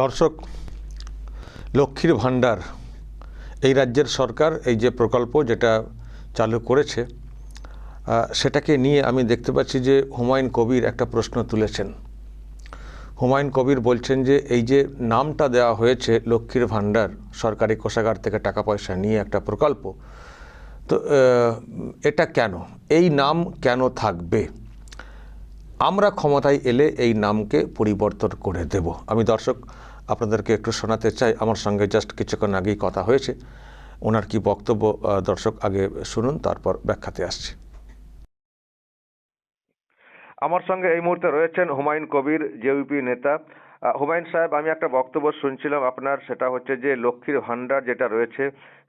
দর্শক, লক্ষ্মীর ভাণ্ডার এই রাজ্যের সরকার এই যে প্রকল্প যেটা চালু করেছে সেটাকে নিয়ে আমি দেখতে পাচ্ছি যে হুমায়ুন কবির একটা প্রশ্ন তুলেছেন। হুমায়ুন কবির বলছেন যে এই যে নামটা দেওয়া হয়েছে লক্ষ্মীর ভাণ্ডার, সরকারি কোষাগার থেকে টাকা পয়সা নিয়ে একটা প্রকল্প, তো এটা কেন, এই নাম কেন থাকবে? আমরা ক্ষমতায় এলে এই নামকে পরিবর্তন করে দেব। আমি দর্শক আপনাদেরকে একটু শোনাতে চাই। আমার সঙ্গে জাস্ট কিছুক্ষণ আগেই কথা হয়েছে, ওনার কি বক্তব্য দর্শক আগে শুনুন, তারপর ব্যাখ্যাতে আসছি। আমার সঙ্গে এই মুহূর্তে রয়েছেন হুমায়ুন কবির, জেইউপি নেতা। হুমায়ুন সাহেব, আমি একটা বক্তব্য শুনছিলাম আপনার, সেটা হচ্ছে যে লক্ষ্মীর ভাণ্ডার যেটা রয়েছে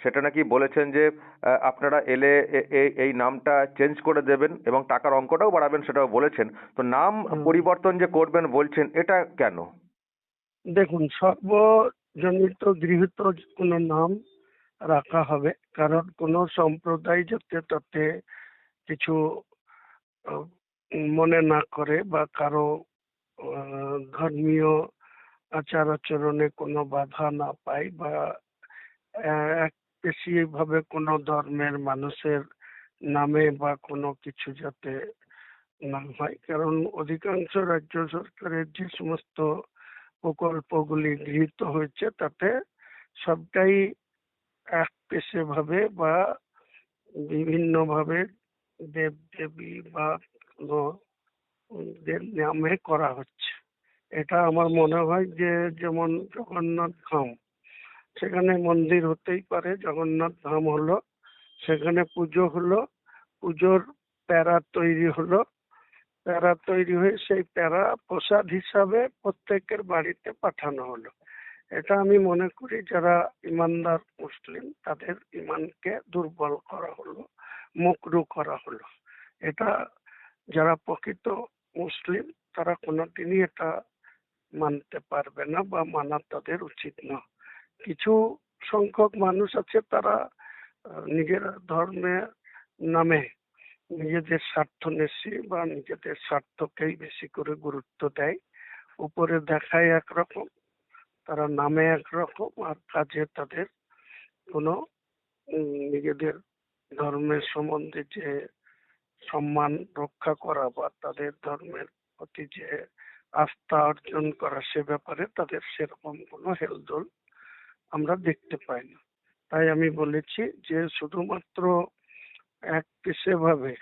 সেটা নাকি বলেছেন যে আপনারা এলে এই নামটা চেঞ্জ করে দেবেন এবং টাকার অঙ্কটাও বাড়াবেন, সেটাও বলেছেন। তো নাম পরিবর্তন যে করবেন বলছেন, এটা কেন? দেখুন, সর্বজনিত গৃহীত কোনো নাম রাখা হবে, কারণ কোনো সম্প্রদায় যাতে তাতে কিছু আহ, মনে না করে বা কারো ধর্মীয় আচার আচরণে কোনো বাধা না পায় বা এক বেশি ভাবে কোনো ধর্মের মানুষের নামে বা কোনো কিছু যাতে না হয়। কারণ অধিকাংশ রাজ্য সরকারের যে সমস্ত প্রকল্পগুলি গৃহীত হয়েছে তাতে সবটাই এক পেশে ভাবে বা বিভিন্ন ভাবে দেব দেবী বা কোনো দের নামে করা হচ্ছে। এটা আমার মনে হয় যে যেমন জগন্নাথ ধাম, সেখানে মন্দির হতেই পারে, জগন্নাথ ধাম হলো, সেখানে পুজো হলো, পুজোর প্যারা তৈরি হলো, প্যারা তৈরি হয়ে সেই প্যারা প্রসাদ হিসাবে প্রত্যেকের বাড়িতে পাঠানো হলো। এটা আমি মনে করি যারা ইমানদার মুসলিম তাদের ইমানকে দুর্বল করা হলো, মকরু করা হলো। এটা যারা প্রকৃত মুসলিম তারা কোনোদিনই এটা মানতে পারবে না বা মানা তাদের উচিত না। কিছু সংখ্যক মানুষ আছে তারা নিজের ধর্মের নামে নিজেদের স্বার্থন্বেষী বা নিজেদের স্বার্থকেই বেশি করে গুরুত্ব দেয়। উপরে দেখায় একরকম, তারা নামে একরকম আর কাজে তাদের কোনো নিজেদের ধর্মের সম্বন্ধে যে সম্মান রক্ষা করা বা তাদের ধর্মের প্রতি যে আস্থা অর্জন করা সে ব্যাপারে তাদের সেরকম কোনো হেলদোল আমরা দেখতে পাই না। তাই আমি বলেছি যে শুধুমাত্র এক পেশে ভাবে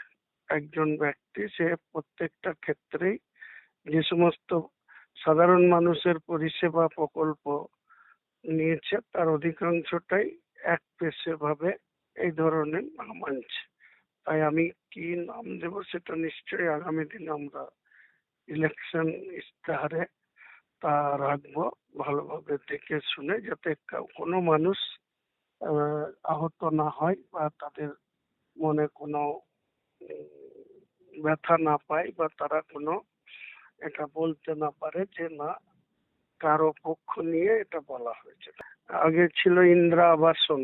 একজন ব্যক্তি সে প্রত্যেকটা ক্ষেত্রেই যে সমস্ত সাধারণ মানুষের পরিষেবা প্রকল্প নিয়েছে তার অধিকাংশটাই এক পেশে ভাবে এই ধরনের নাম আনছে। তাই আমি কি নাম দেব সেটা নিশ্চয়ই আগামী দিনে আমরা ইলেকশন ইস্তাহারে তা রাখবো, ভালোভাবে দেখে শুনে, যাতে কোনো মানুষ আহত না হয় বা তাদের মনে কোনো ব্যথা না পায় বা তারা কোনো এটা বলতে না পারে যে না কারো পক্ষ নিয়ে এটা বলা হয়েছে। আগে ছিল ইন্দিরা আবাসন,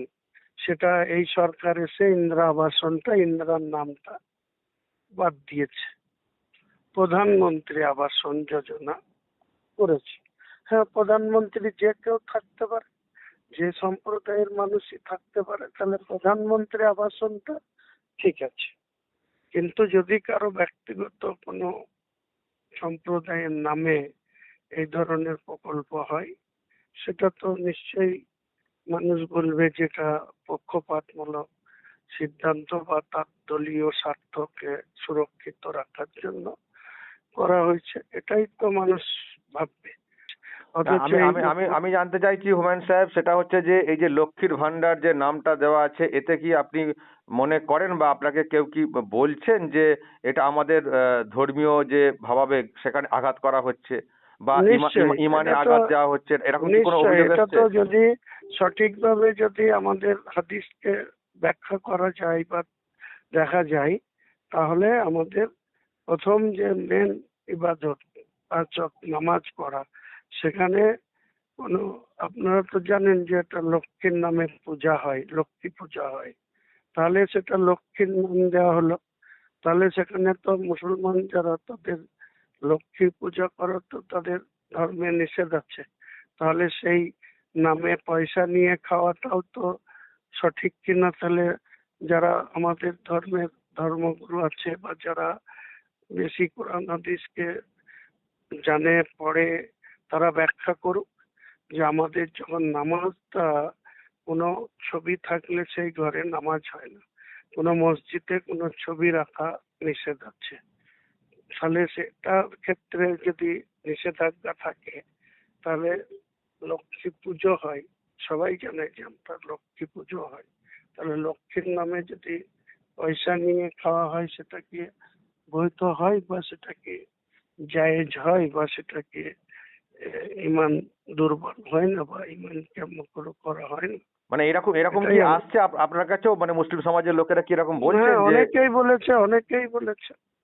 সেটা এই সরকার এসে ইন্দিরা আবাসনটা, ইন্দিরার নামটা বাদ দিয়েছে, প্রধানমন্ত্রী আবাসন যোজনা করেছে। হ্যাঁ, প্রধানমন্ত্রী যে কেউ থাকতে পারে, যে সম্প্রদায়ের মানুষই থাকতে পারে, তাহলে প্রধানমন্ত্রী আবাসনটা ঠিক আছে। কিন্তু যদি কারো ব্যক্তিগত কোনো সম্প্রদায়ের নামে এই ধরনের প্রকল্প হয়, সেটা তো নিশ্চয়ই মানুষ বলবে যেটা পক্ষপাতমূলক সিদ্ধান্ত বা তার দলীয় স্বার্থকে সুরক্ষিত রাখার জন্য করা হয়েছে, এটাই তো মানুষ ভাববে। আমি আমি আমি আমি জানতে চাইছি হুমায়ুন সাহেব, সেটা হচ্ছে যে এই যে লক্ষ্মীর ভাণ্ডার যে নামটা দেওয়া আছে, এতে কি আপনি মনে করেন বা আপনাকে কেউ কি বলছেন যে এটা আমাদের ধর্মীয় যে ভাবাবেগ সেখানে আঘাত করা হচ্ছে বা ইমানে আঘাত দেওয়া হচ্ছে, এরকম কি কোনো অভিযোগ এটা তো এসেছে? যদি সঠিকভাবে যদি আমাদের হাদিসকে ব্যাখ্যা করা যায় বা দেখা যায়, তাহলে আমাদের প্রথম যে মেন ইবাদত পাঁচ ওয়াক্ত নামাজ পড়া, সেখানে কোনো, আপনারা তো জানেন যে একটা লক্ষ্মীর নামে পূজা হয়, লক্ষ্মী পূজা হয়, তাহলে সেটা লক্ষ্মীর নাম দেওয়া হলো। তাহলে সেখানে তো মুসলমান যারা তাদের লক্ষ্মী পূজা করা তো তাদের ধর্মে নিষেধ আছে, তাহলে সেই নামে পয়সা নিয়ে খাওয়াটাও তো সঠিক কিনা। তাহলে যারা আমাদের ধর্মগুরু আছে বা যারা বেশি কোরআন হাদিসকে জানে পড়ে, তারা ব্যাখ্যা করুক যে আমাদের যখন নামাজটা, কোনো ছবি থাকলে সেই ঘরে নামাজ হয় না, কোনো মসজিদে কোনো ছবি রাখা নিষেধ আছে। তাহলে সেটার ক্ষেত্রে যদি নিষেধাজ্ঞা থাকে, তাহলে লক্ষ্মী পুজো হয়, সবাই জানে যে আমরা লক্ষ্মী পুজো হয়, তাহলে লক্ষ্মীর নামে যদি পয়সা নিয়ে খাওয়া হয়, সেটা কি বৈধ হয় বা সেটা কি জায়েজ হয় বা সেটা কি ইমান দুর্বল হয় না বা ইমানকে মকরু করা হয় না? মানে এরকম এরকম কি এটাই আমি- আসছে আপনার কাছেও, মানে মুসলিম সমাজের লোকেরা কি এরকম বলছেন হ্যাঁ, যে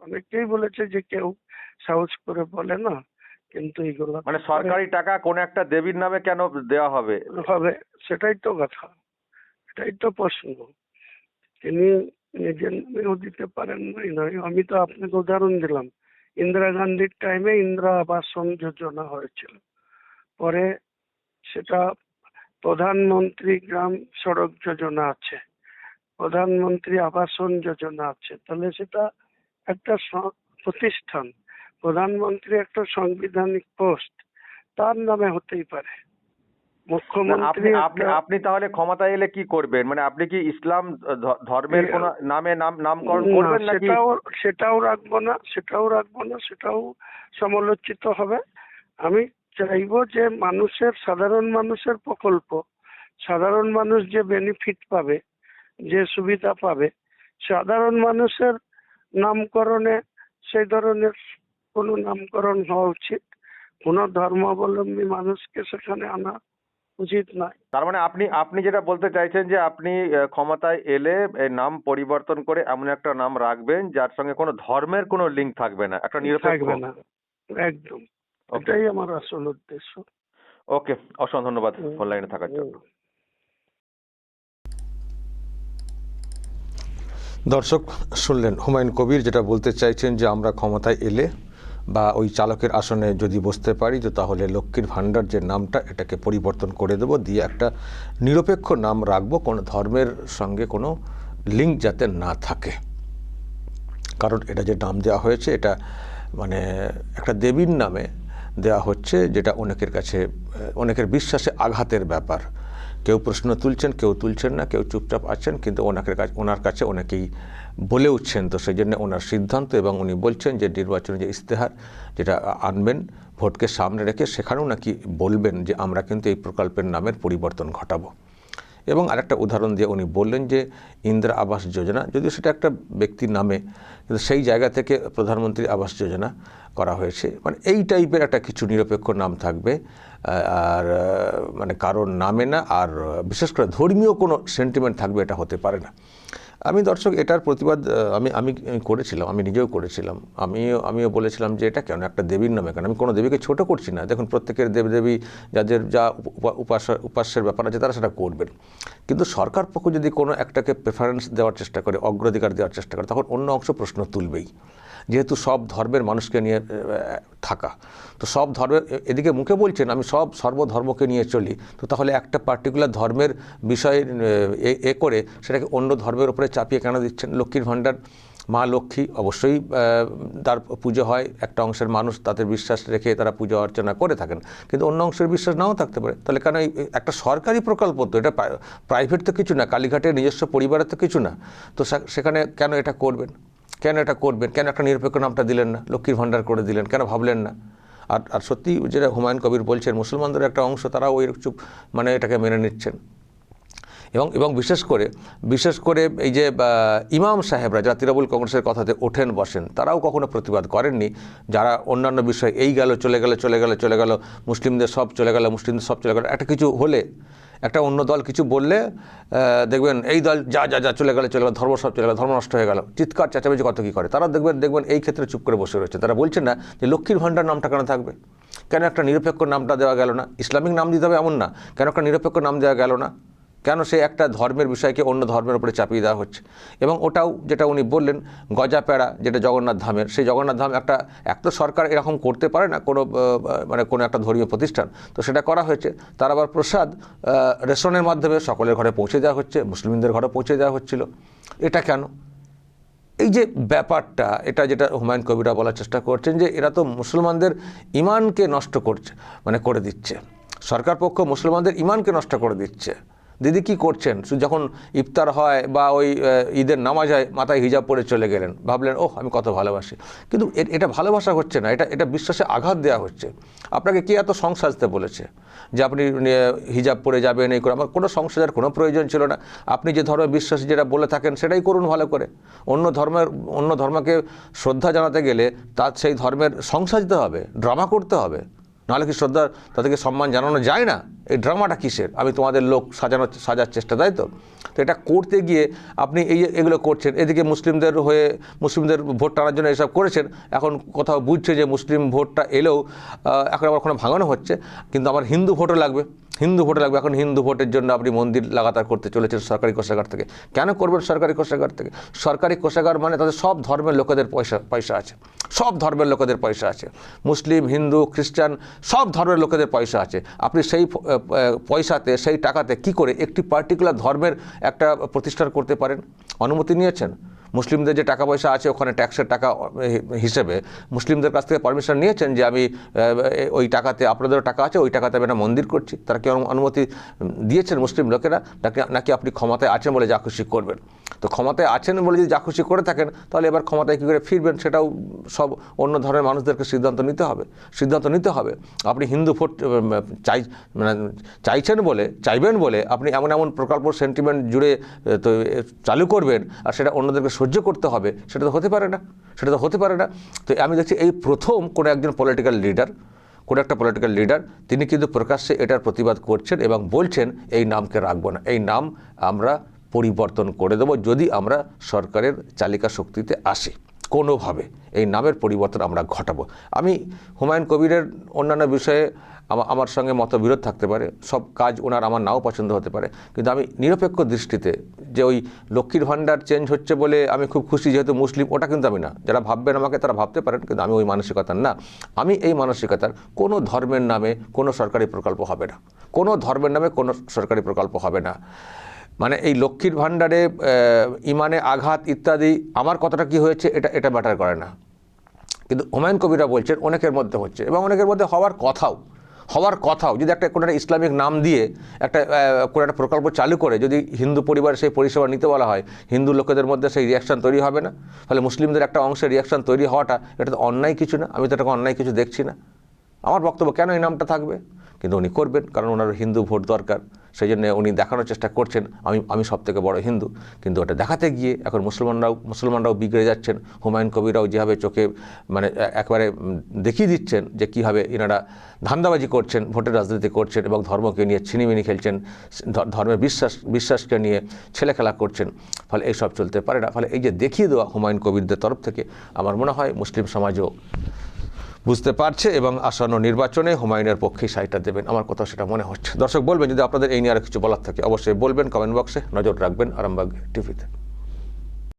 অনেকেই বলেছে যে কেউ সাহস করে বলে না, কিন্তু এগুলো মানে সরকারি টাকা কোন একটা দেবীর নামে কেন দেওয়া হবে? হবে, সেটাই তো কথা, এটাই তো প্রশ্ন। তিনি নিজের নামেও দিতে পারেন নাই নয়। আমি তো আপনাকে উদাহরণ দিলাম, ইন্দিরা গান্ধীর টাইমে ইন্দিরা আবাসন যোজনা হয়েছিল, পরে সেটা প্রধানমন্ত্রী গ্রাম সড়ক যোজনা আছে, প্রধানমন্ত্রী আবাসন যোজনা আছে। তাহলে সেটা একটা প্রতিষ্ঠান, প্রধানমন্ত্রী একটা সাংবিধানিক পোস্ট, তার নামে হতেই পারে। না, মুখ্যমন্ত্রী আপনি তাহলে ক্ষমতা এলে কি করবেন? মানে আপনি কি ইসলাম ধর্মের কোন নামে নামকরণ করবেন নাকি? সেটাও রাখবো না, সেটাও সমালোচিত হবে। আমি চাইবো যে সাধারণ মানুষের প্রকল্প, সাধারণ মানুষ যে বেনিফিট পাবে, যে সুবিধা পাবে, সাধারণ মানুষের নামকরণে সেই ধরনের কোনো নামকরণ হওয়া উচিত। কোনো ধর্মাবলম্বী মানুষকে সেখানে আনা উচিত নয়। তার মানে আপনি যেটা বলতে চাইছেন যে আপনি ক্ষমতায় এলে এই নাম পরিবর্তন করে এমন একটা নাম রাখবেন যার সঙ্গে কোনো ধর্মের কোনো লিঙ্ক থাকবে না, একটা নিরপেক্ষ। থাকবে না, একদম। ওকে, এটাই আমার আসল উদ্দেশ্য। ওকে, অসংখ্য ধন্যবাদ ফোন লাইনে থাকার জন্য। দর্শক শুনলেন হুমায়ুন কবির যেটা বলতে চাইছেন যে আমরা ক্ষমতায় এলে বা ওই চালকের আসনে যদি বসতে পারি, তো তাহলে লক্ষ্মীর ভাণ্ডার যে নামটা, এটাকে পরিবর্তন করে দেব, দিয়ে একটা নিরপেক্ষ নাম রাখবো, কোনো ধর্মের সঙ্গে কোনো লিঙ্ক যাতে না থাকে। কারণ এটা যে নাম দেওয়া হয়েছে, এটা মানে একটা দেবীর নামে দেওয়া হচ্ছে, যেটা অনেকের কাছে অনেকের বিশ্বাসে আঘাতের ব্যাপার। কেউ প্রশ্ন তুলছেন, কেউ তুলছেন না, কেউ চুপচাপ আছেন, কিন্তু ওনার কাছে অনেকেই বলে উঠছেন। তো সেই জন্য ওনার সিদ্ধান্ত, এবং উনি বলছেন যে নির্বাচনে যে ইশতেহার যেটা আনবেন ভোটকে সামনে রেখে, সেখানেও নাকি বলবেন যে আমরা কিন্তু এই প্রকল্পের নামের পরিবর্তন ঘটাবো। এবং আরেকটা উদাহরণ দিয়ে উনি বললেন যে ইন্দিরা আবাস যোজনা, যদিও সেটা একটা ব্যক্তির নামে, কিন্তু সেই জায়গা থেকে প্রধানমন্ত্রী আবাস যোজনা করা হয়েছে। মানে এই টাইপের একটা কিছু নিরপেক্ষ নাম থাকবে, আর মানে কারোর নামে না, আর বিশেষ করে ধর্মীয় কোনো সেন্টিমেন্ট থাকবে, এটা হতে পারে না। আমি দর্শক এটার প্রতিবাদ আমি করেছিলাম, আমি নিজেও করেছিলাম। আমিও বলেছিলাম যে এটা কেন একটা দেবীর নামে, কেন আমি কোনো দেবীকে ছোট করছি না। দেখুন, প্রত্যেকের দেবদেবী যাদের যা উপাস্যের ব্যাপার আছে, তারা সেটা করবেন। কিন্তু সরকার পক্ষ যদি কোনো একটাকে প্রেফারেন্স দেওয়ার চেষ্টা করে, অগ্রাধিকার দেওয়ার চেষ্টা করে, তখন অন্য অংশ প্রশ্ন তুলবেই। যেহেতু সব ধর্মের মানুষকে নিয়ে থাকা, তো সব ধর্মের, এদিকে মুখে বলছেন আমি সর্বধর্মকে নিয়ে চলি, তো তাহলে একটা পার্টিকুলার ধর্মের বিষয়ে করে সেটাকে অন্য ধর্মের উপরে চাপিয়ে কেন দিচ্ছেন? লক্ষ্মীর ভাণ্ডার, মা লক্ষ্মী অবশ্যই তার পুজো হয়, একটা অংশের মানুষ তাদের বিশ্বাস রেখে তারা পূজা অর্চনা করে থাকেন, কিন্তু অন্য অংশের বিশ্বাস নাও থাকতে পারে। তাহলে কেন একটা সরকারি প্রকল্প, তো এটা প্রাইভেট তো কিছু না, কালীঘাটের নিজস্ব পরিবারের তো কিছু না, তো সেখানে কেন এটা করবেন? কেন একটা নিরপেক্ষ নামটা দিলেন না, লক্ষ্মীর ভাণ্ডার করে দিলেন, কেন ভাবলেন না? আর সত্যি যেটা হুমায়ুন কবির বলছেন, মুসলমানদের একটা অংশ তারাও ওই চুপ মানে এটাকে মেনে নিচ্ছেন। এবং বিশেষ করে এই যে ইমাম সাহেবরা যারা তৃণমূল কংগ্রেসের কথাতে ওঠেন বসেন, তারাও কখনো প্রতিবাদ করেননি। যারা অন্যান্য বিষয় এই গেল চলে গেল, মুসলিমদের সব চলে গেল, একটা কিছু হলে, একটা অন্য দল কিছু বললে দেখবেন এই দল যা চলে গেল, ধর্ম সব চলে গেল, ধর্ম নষ্ট হয়ে গেল, চিৎকার চেঁচামেচি কত কী করে। তারা দেখবেন এই ক্ষেত্রে চুপ করে বসে রয়েছে। তারা বলছেন না যে লক্ষ্মীর ভাণ্ডার নামটা কেন থাকবে, কেন একটা নিরপেক্ষ নামটা দেওয়া গেল না? ইসলামিক নাম দিতে হবে এমন না, কেন একটা নিরপেক্ষ নাম দেওয়া গেল না? কেন সে একটা ধর্মের বিষয়কে অন্য ধর্মের উপরে চাপিয়ে দেওয়া হচ্ছে? এবং ওটাও যেটা উনি বললেন গজাপেড়া, যেটা জগন্নাথ ধামের, সেই জগন্নাথ ধাম এক তো সরকার এরকম করতে পারে না কোনো কোনো একটা ধর্মীয় প্রতিষ্ঠান, তো সেটা করা হয়েছে। তার আবার প্রসাদ রেশনের মাধ্যমে সকলের ঘরে পৌঁছে দেওয়া হচ্ছে, মুসলিমদের ঘরে পৌঁছে দেওয়া হচ্ছিল। এটা কেন? এই যে ব্যাপারটা, এটা যেটা হুমায়ুন কবিরা বলার চেষ্টা করছেন যে এরা তো মুসলমানদের ইমানকে নষ্ট করছে, করে দিচ্ছে, সরকার পক্ষ মুসলমানদের ইমানকে নষ্ট করে দিচ্ছে। দিদি কি করছেন? যখন ইফতার হয় বা ওই ঈদের নামাজ হয় মাথায় হিজাব পরে চলে গেলেন, ভাবলেন ওহ আমি কত ভালোবাসি, কিন্তু এটা ভালোবাসা হচ্ছে না, এটা বিশ্বাসে আঘাত দেওয়া হচ্ছে। আপনাকে কে এত সং সাজতে বলেছে যে আপনি হিজাব পরে যাবেন? এই করে আমার কোনো সংসারের কোনো প্রয়োজন ছিল না। আপনি যে ধর্মে বিশ্বাসী যেটা বলে থাকেন সেটাই করুন ভালো করে। অন্য ধর্মকে শ্রদ্ধা জানাতে গেলে তার সেই ধর্মের সং সাজতে হবে, ড্রামা করতে হবে, নাহলে কি শ্রদ্ধা তাদেরকে সম্মান জানানো যায় না? এই ড্রামাটা কিসের? আমি তোমাদের লোক সাজার চেষ্টা, তাই তো? তো এটা করতে গিয়ে আপনি এগুলো করছেন। এদিকে মুসলিমদের ভোট টানার জন্য এসব করেছেন, এখন কোথাও বুঝছে যে মুসলিম ভোটটা এলেও এখন আবার ওখানে ভাঙানো হচ্ছে, কিন্তু আমার হিন্দু ভোটও লাগবে। এখন হিন্দু ভোটের জন্য আপনি মন্দির লাগাতার করতে চলেছেন সরকারি কোষাগার থেকে। কেন করবেন সরকারি কোষাগার থেকে? সরকারি কোষাগার মানে তাদের সব ধর্মের লোকেদের পয়সা আছে, সব ধর্মের লোকেদের পয়সা আছে, মুসলিম, হিন্দু, খ্রিস্টান সব ধর্মের লোকেদের পয়সা আছে। আপনি সেই পয়সাতে, সেই টাকাতে কি করে একটি পার্টিকুলার ধর্মের একটা প্রতিষ্ঠান করতে পারেন? অনুমতি নিয়েছেন? মুসলিমদের যে টাকা পয়সা আছে ওখানে ট্যাক্সের টাকা হিসেবে মুসলিমদের কাছ থেকে পারমিশন নিয়েছেন যে আমি ওই টাকাতে, আপনাদেরও টাকা আছে, ওই টাকাতে আমি একটা মন্দির করছি? তারা কি অনুমতি দিয়েছেন মুসলিম লোকেরা? নাকি আপনি ক্ষমতায় আছেন বলে যা খুশি করবেন? তো ক্ষমতায় আছেন বলে যদি যা খুশি করে থাকেন, তাহলে এবার ক্ষমতায় কী করে ফিরবেন সেটাও সব অন্য ধর্মের মানুষদেরকে সিদ্ধান্ত নিতে হবে। আপনি হিন্দু ভোট চাইবেন বলে আপনি এমন প্রকল্প সেন্টিমেন্ট জুড়ে তো চালু করবেন, আর সেটা অন্যদেরকে সহ্য করতে হবে, সেটা তো হতে পারে না। তো আমি দেখছি এই প্রথম কোনো একজন পলিটিক্যাল লিডার তিনি কিন্তু প্রকাশ্যে এটার প্রতিবাদ করছেন এবং বলছেন এই নামকে রাখবো না, এই নাম আমরা পরিবর্তন করে দেবো যদি আমরা সরকারের চালিকা শক্তিতে আসি, কোনোভাবে এই নামের পরিবর্তন আমরা ঘটাবো। আমি হুমায়ুন কবিরের অন্যান্য বিষয়ে আমার সঙ্গে মতবিরোধ থাকতে পারে, সব কাজ ওনার আমার নাও পছন্দ হতে পারে, কিন্তু আমি নিরপেক্ষ দৃষ্টিতে যে ওই লক্ষ্মীর ভাণ্ডার চেঞ্জ হচ্ছে বলে আমি খুব খুশি যেহেতু মুসলিম, ওটা কিন্তু আমি না। যারা ভাববেন আমাকে তারা ভাবতে পারেন, কিন্তু আমি ওই মানসিকতার না। আমি এই মানসিকতার কোনো ধর্মের নামে কোনো সরকারি প্রকল্প হবে না, কোনো ধর্মের নামে কোনো সরকারি প্রকল্প হবে না। এই লক্ষ্মীর ভাণ্ডারে ইমানে আঘাত ইত্যাদি আমার কতটা কি হয়েছে এটা ম্যাটার করে না, কিন্তু হুমায়ুন কবিরা বলছেন অনেকের মধ্যে হচ্ছে এবং অনেকের মধ্যে হওয়ার কথাও। যদি কোনো একটা ইসলামিক নাম দিয়ে কোনো একটা প্রকল্প চালু করে যদি হিন্দু পরিবার সেই পরিষেবা নিতে বলা হয়, হিন্দু লোকেদের মধ্যে সেই রিয়াকশান তৈরি হবে না? ফলে মুসলিমদের একটা অংশের রিয়াকশান তৈরি হওয়াটা এটা তো অন্যায় কিছু না, আমি তো এটাকে অন্যায় কিছু দেখছি না। আমার বক্তব্য কেন এই নামটা থাকবে? কিন্তু উনি করবেন, কারণ ওনার হিন্দু ভোট দরকার, সেই জন্য উনি দেখানোর চেষ্টা করছেন আমি সব থেকে বড় হিন্দু। কিন্তু ওটা দেখাতে গিয়ে এখন মুসলমানরাও বিগড়ে যাচ্ছেন। হুমায়ুন কবিরাও যেভাবে চোখে একেবারে দেখিয়ে দিচ্ছেন যে কীভাবে এনারা ধান্দাবাজি করছেন, ভোটের রাজনীতি করছেন এবং ধর্মকে নিয়ে ছিনিমিনি খেলছেন, ধর্মের বিশ্বাসকে নিয়ে ছেলেখেলা করছেন। ফলে এইসব চলতে পারে না। ফলে এই যে দেখিয়ে দেওয়া হুমায়ুন কবিরদের তরফ থেকে, আমার মনে হয় মুসলিম সমাজও বুঝতে পারছে এবং আসন্ন নির্বাচনে হুমায়ুনের পক্ষেই সাইটা দেবেন, আমার কথা সেটা মনে হচ্ছে। দর্শক বলবেন যদি আপনাদের এই নিয়ে আরও কিছু বলার থাকে অবশ্যই বলবেন কমেন্ট বক্সে। নজর রাখবেন আরামবাগ টিভিতে।